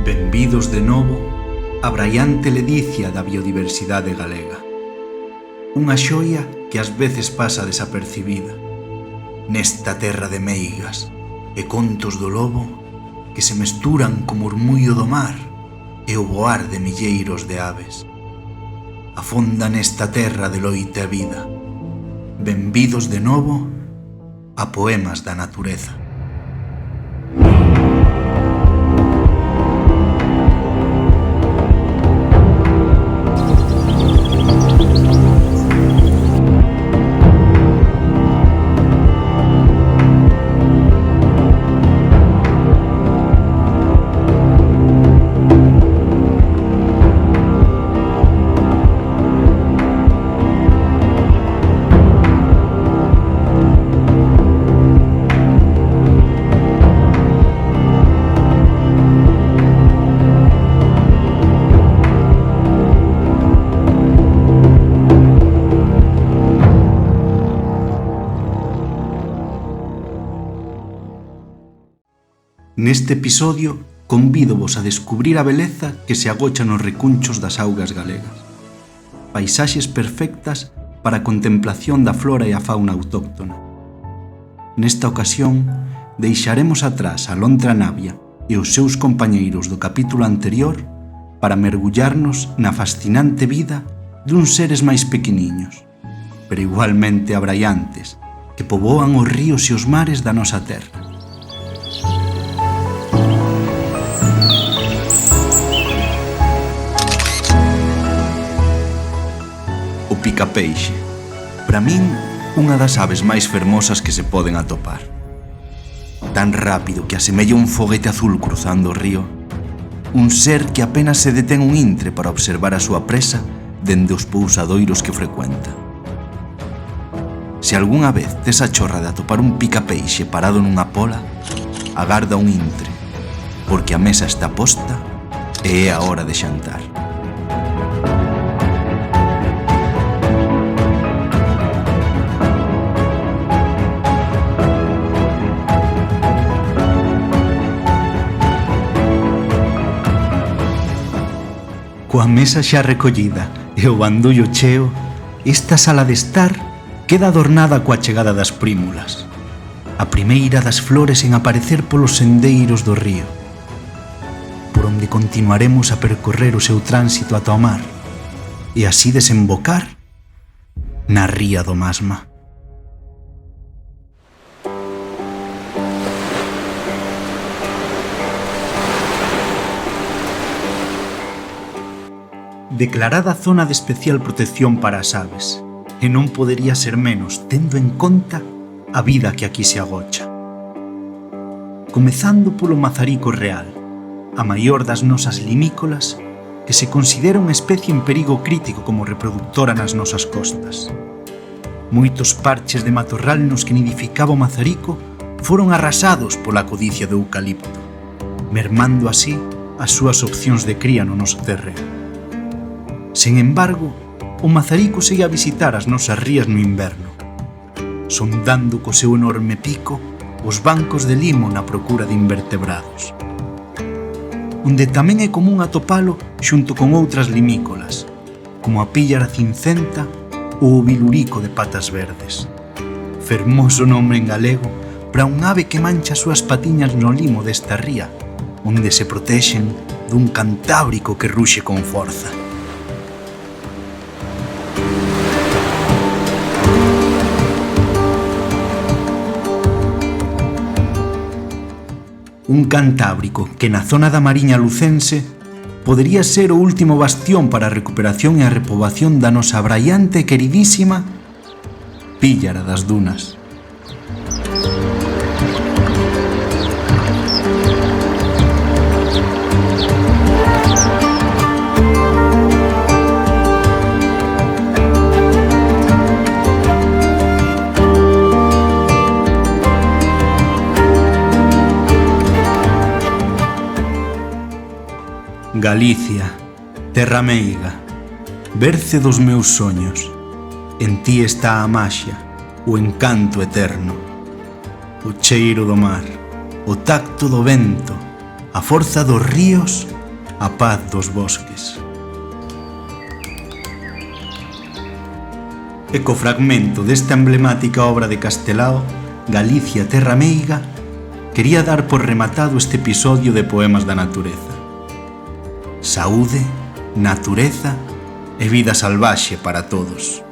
Benvidos de novo á braiante ledicia da biodiversidade galega. Unha xoia que ás veces pasa desapercibida. Nesta terra de meigas e contos do lobo que se mesturan co murmullo do mar e o voar de milleiros de aves. Afonda nesta terra de loita e vida. Benvidos de novo a Poemas da Natureza. Neste episodio convídovos a descubrir a beleza que se agocha nos recunchos das augas galegas. Paisaxes perfectas para a contemplación da flora e a fauna autóctona. Nesta ocasión, deixaremos atrás a lontra navia e os seus compañeiros do capítulo anterior para mergullarnos na fascinante vida duns seres máis pequeniños, pero igualmente abraiantes, que poboan os ríos e os mares da nosa terra. Picapeixe, para min, unha das aves máis fermosas que se poden atopar. Tan rápido que asemella un foguete azul cruzando o río, un ser que apenas se detén un intre para observar a súa presa dende os pousadoiros que frecuenta. Se algunha vez tes a chorra de atopar un picapeixe parado nunha pola, agarda un intre, porque a mesa está posta e é a hora de xantar. Coa mesa xa recollida e o bandullo cheo, esta sala de estar queda adornada coa chegada das prímulas, a primeira das flores en aparecer polos sendeiros do río, por onde continuaremos a percorrer o seu tránsito ata o mar e así desembocar na ría do Masma. Declarada zona de especial protección para as aves, e non podería ser menos tendo en conta a vida que aquí se agocha. Comezando polo mazarico real, a maior das nosas limícolas, que se considera unha especie en perigo crítico como reproductora nas nosas costas. Moitos parches de matorral nos que nidificaba o mazarico foron arrasados pola codicia do eucalipto, mermando así as súas opcións de cría no noso terreo. Sen embargo, o mazarico segue a visitar as nosas rías no inverno, sondando co seu enorme pico os bancos de limo na procura de invertebrados, onde tamén é común atopalo xunto con outras limícolas, como a píllara cincenta ou o bilurico de patas verdes. Fermoso nome en galego para un ave que mancha as súas patiñas no limo desta ría, onde se protexen dun cantábrico que ruxe con forza. Un cantábrico que na zona da Mariña lucense podería ser o último bastión para a recuperación e a repoboación da nosa braiante e queridísima píllara das dunas. Galicia, terra meiga, berce dos meus soños, en ti está a maxia, o encanto eterno, o cheiro do mar, o tacto do vento, a forza dos ríos a paz dos bosques. E co fragmento desta emblemática obra de Castelao, Galicia Terra Meiga, quería dar por rematado este episodio de Poemas da Natureza. Saúde, natureza e vida salvaxe para todos.